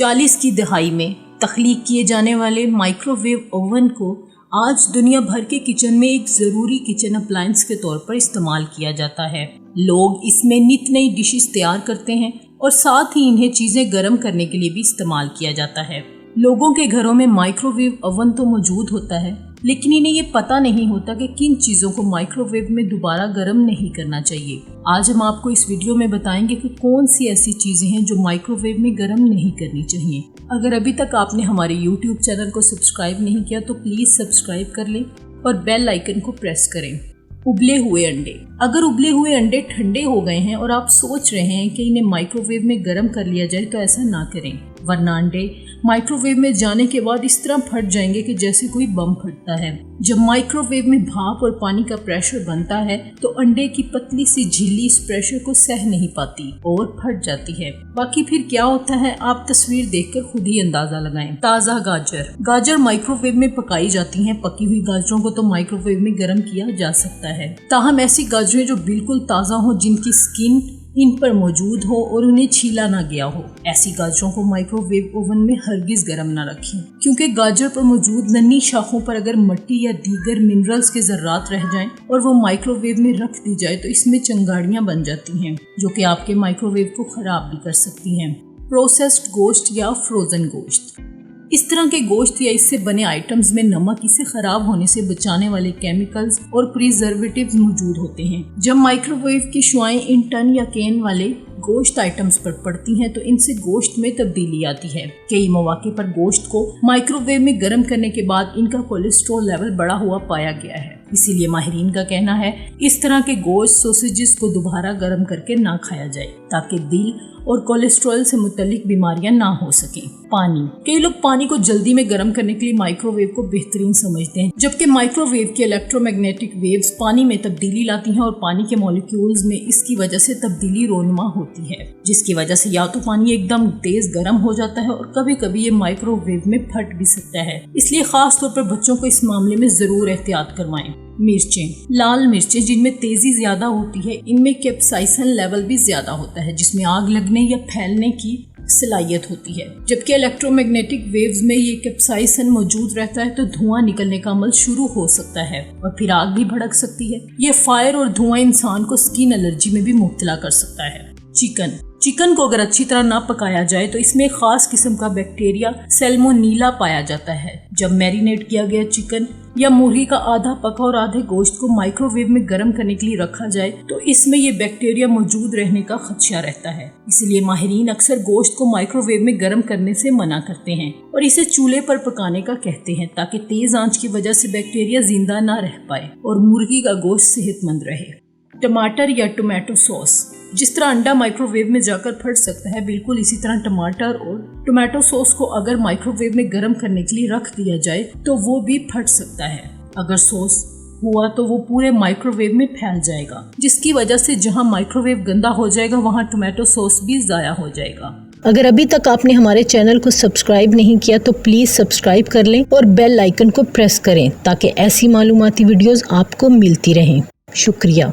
40 की दहाई में तख्लीक किए जाने वाले माइक्रोवेव ओवन को आज दुनिया भर के किचन में एक ज़रूरी किचन अप्लायंस के तौर पर इस्तेमाल किया जाता है। लोग इसमें नित नई डिशेस तैयार करते हैं और साथ ही इन्हें चीज़ें गर्म करने के लिए भी इस्तेमाल किया जाता है। लोगों के घरों में माइक्रोवेव ओवन तो मौजूद होता है, लेकिन इन्हें ये पता नहीं होता कि किन चीज़ों को माइक्रोवेव में दोबारा गर्म नहीं करना चाहिए। आज हम आपको इस वीडियो में बताएंगे कि कौन सी ऐसी चीज़ें हैं जो माइक्रोवेव में गर्म नहीं करनी चाहिए। अगर अभी तक आपने हमारे YouTube चैनल को सब्सक्राइब नहीं किया तो प्लीज़ सब्सक्राइब कर लें और बेल आइकन को प्रेस करें। उबले हुए अंडे। अगर उबले हुए अंडे ठंडे हो गए हैं और आप सोच रहे हैं कि इन्हें माइक्रोवेव में गर्म कर लिया जाए तो ऐसा ना करें, वरना अंडे माइक्रोवेव में जाने के बाद इस तरह फट जाएंगे कि जैसे कोई बम फटता है। जब माइक्रोवेव में भाप और पानी का प्रेशर बनता है तो अंडे की पतली सी झिल्ली इस प्रेशर को सह नहीं पाती और फट जाती है। बाकी फिर क्या होता है आप तस्वीर देखकर खुद ही अंदाजा लगाएं। ताज़ा गाजर माइक्रोवेव में पकाई जाती हैं। पकी हुई गाजरों को तो माइक्रोवेव में गर्म किया जा सकता है, ताहम ऐसी गाजरें जो बिल्कुल ताज़ा हो, जिनकी स्किन इन पर मौजूद हो और उन्हें छीला ना गया हो, ऐसी गाजरों को माइक्रोवेव ओवन में हरगिज गर्म ना रखें, क्योंकि गाजर पर मौजूद नन्ही शाखों पर अगर मिट्टी या दीगर मिनरल्स के ज़र्रात रह जाएं और वो माइक्रोवेव में रख दी जाए तो इसमें चिंगारियां बन जाती हैं जो कि आपके माइक्रोवेव को ख़राब भी कर सकती हैं। प्रोसेस्ड गोश्त या फ्रोज़न गोश्त। इस तरह के गोश्त या इससे बने आइटम्स में नमक, इसे खराब होने से बचाने वाले केमिकल्स और प्रिजर्वेटिव्स मौजूद होते हैं। जब माइक्रोवेव की शुआएं इन टन या कैन वाले गोश्त आइटम्स पर पड़ती हैं तो इनसे गोश्त में तब्दीली आती है। कई मौके पर गोश्त को माइक्रोवेव में गर्म करने के बाद इनका कोलेस्ट्रॉल लेवल बढ़ा हुआ पाया गया है। इसीलिए माहिरीन का कहना है इस तरह के गोश्त सॉसेजेस को दोबारा गर्म करके ना खाया जाए, ताकि दिल और कोलेस्ट्रॉल से मुतल्लिक बीमारियां ना हो सकें। पानी। कई लोग पानी को जल्दी में गर्म करने के लिए माइक्रोवेव को बेहतरीन समझते हैं, जबकि माइक्रोवेव के इलेक्ट्रोमैग्नेटिक वेव्स पानी में तब्दीली लाती हैं और पानी के मॉलिक्यूल्स में इसकी वजह से तब्दीली रोनुमा होती है, जिसकी वजह से या तो पानी एकदम तेज गर्म हो जाता है और कभी कभी ये माइक्रोवेव में फट भी सकता है। इसलिए खास तौर पर बच्चों को इस मामले में जरूर एहतियात करवाएं। मिर्चें। लाल मिर्चें जिनमें तेजी ज्यादा होती है, इनमें कैप्साइसिन लेवल भी ज्यादा होता है, जिसमें आग लगने या फैलने की सलाहियत होती है। जबकि इलेक्ट्रोमैग्नेटिक वेव्स में ये कैप्साइसिन मौजूद रहता है तो धुआं निकलने का अमल शुरू हो सकता है और फिर आग भी भड़क सकती है। ये फायर और धुआं इंसान को स्किन एलर्जी में भी मुब्तला कर सकता है। चिकन को अगर अच्छी तरह ना पकाया जाए तो इसमें एक खास किस्म का बैक्टीरिया सैल्मोनीला पाया जाता है। जब मैरिनेट किया गया चिकन या मुर्गी का आधा पका और आधे गोश्त को माइक्रोवेव में गर्म करने के लिए रखा जाए तो इसमें ये बैक्टीरिया मौजूद रहने का खदशा रहता है। इसलिए माहिरीन अक्सर गोश्त को माइक्रोवेव में गर्म करने से मना करते हैं और इसे चूल्हे पर पकाने का कहते हैं, ताकि तेज आंच की वजह से बैक्टीरिया जिंदा ना रह पाए और मुर्गी का गोश्त सेहतमंद रहे। टमाटर या टोमेटो सॉस। जिस तरह अंडा माइक्रोवेव में जाकर फट सकता है, बिल्कुल इसी तरह टमाटर और टोमेटो सॉस को अगर माइक्रोवेव में गर्म करने के लिए रख दिया जाए तो वो भी फट सकता है। अगर सॉस हुआ तो वो पूरे माइक्रोवेव में फैल जाएगा, जिसकी वजह से जहां माइक्रोवेव गंदा हो जाएगा वहां टोमेटो सॉस भी ज़ाया हो जाएगा। अगर अभी तक आपने हमारे चैनल को सब्सक्राइब नहीं किया तो प्लीज़ सब्सक्राइब कर लें और बेल आइकन को प्रेस करें, ताकि ऐसी मालूमाती वीडियोस आपको मिलती रहें। शुक्रिया।